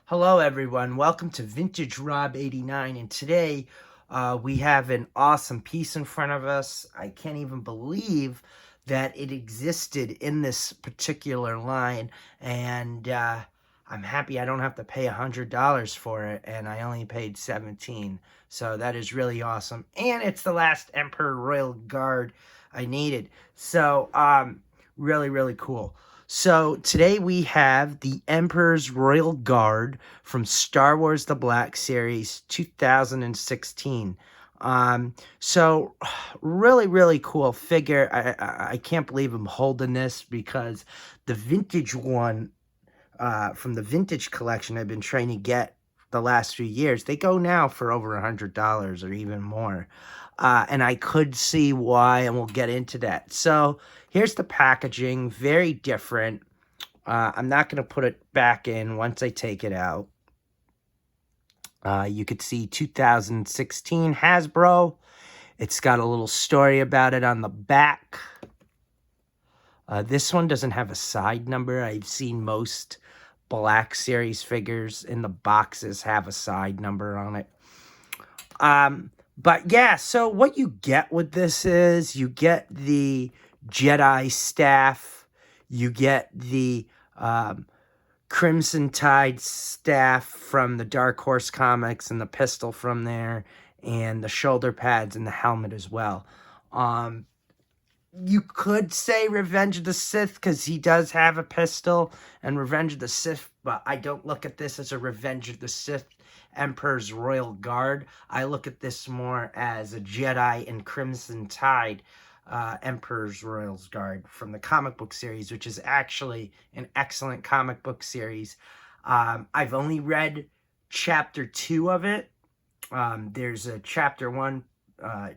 Hello everyone, welcome to Vintage Rob 89, and today we have an awesome piece in front of us. I can't even believe that it existed in this particular line, and I'm happy I don't have to pay $100 for it, and I only paid $17, so that is really awesome. And it's the last Emperor Royal Guard I needed, so really cool. So today we have the Emperor's Royal Guard from Star Wars The Black Series 2016. So really cool figure. I can't believe I'm holding this because the vintage one from the vintage collection I've been trying to get the last few years, they go now for over $100 or even more. And I could see why, and we'll get into that. So here's the packaging, very different. I'm not going to put it back in once I take it out. You could see 2016 Hasbro. It's got a little story about it on the back. This one doesn't have a side number. I've seen most Black Series figures in the boxes have a side number on it. But yeah, so what you get with this is you get the Jedi staff, you get the Crimson Tide staff from the Dark Horse comics and the pistol from there, and the shoulder pads and the helmet as well. You could say Revenge of the Sith because he does have a pistol and Revenge of the Sith, but I don't look at this as a Revenge of the Sith Emperor's Royal Guard. I look at this more as a Jedi and Crimson Tide Emperor's Royal Guard from the comic book series, which is actually an excellent comic book series. I've only read chapter 2 of it. There's a chapter 1,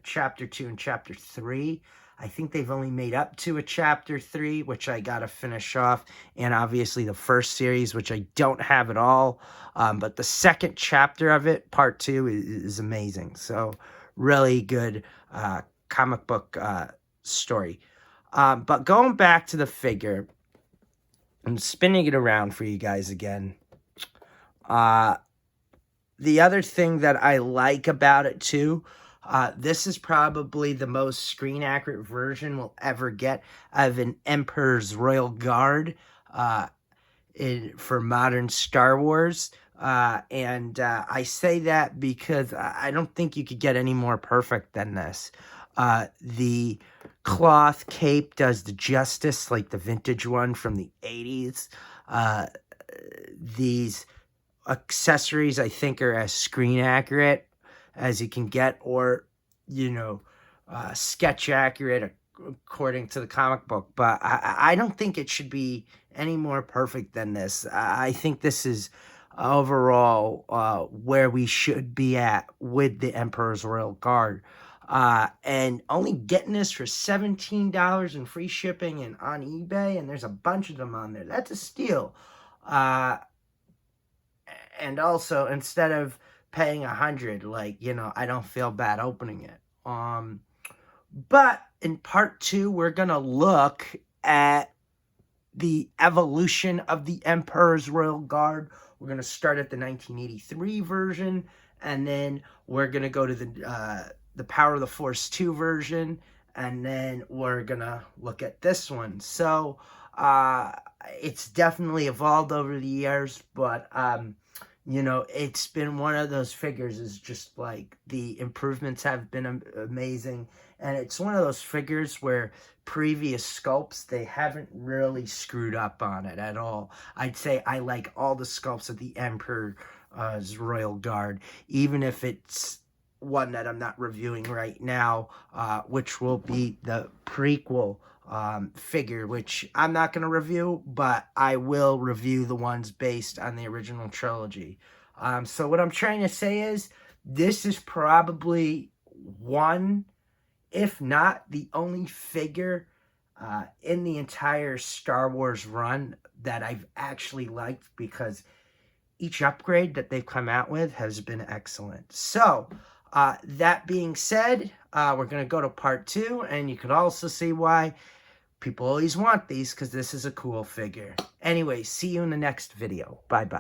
chapter 2, and chapter 3. I think they've only made up to a chapter 3, which I gotta finish off, and obviously the first series, which I don't have at all. But the second chapter of it, part 2, is amazing. So really good comic book story. But going back to the figure, I'm spinning it around for you guys again. The other thing that I like about it too, this is probably the most screen accurate version we'll ever get of an Emperor's Royal Guard for modern Star Wars. I say that because I don't think you could get any more perfect than this. The cloth cape does the justice like the vintage one from the 80s. These accessories I think are as screen accurate as you can get, or sketch accurate according to the comic book, but I don't think it should be any more perfect than this. I think this is overall where we should be at with the Emperor's Royal Guard. And only getting this for $17 and free shipping and on eBay, and there's a bunch of them on there. That's a steal. And also, instead of paying $100, I don't feel bad opening it. But in part 2, we're gonna look at the evolution of the Emperor's Royal Guard. We're gonna start at the 1983 version, and then we're gonna go to the Power of the Force 2 version, and then we're gonna look at this one. So it's definitely evolved over the years, but it's been one of those figures is just like the improvements have been amazing. And it's one of those figures where previous sculpts, they haven't really screwed up on it at all. I'd say I like all the sculpts of the Emperor's Royal Guard, even if it's one that I'm not reviewing right now, which will be the prequel figure, which I'm not going to review, but I will review the ones based on the original trilogy. So what I'm trying to say is this is probably one, if not the only figure in the entire Star Wars run that I've actually liked, because each upgrade that they've come out with has been excellent. So that being said, we're going to go to part 2, and you could also see why people always want these, because this is a cool figure. Anyway, see you in the next video. Bye-bye.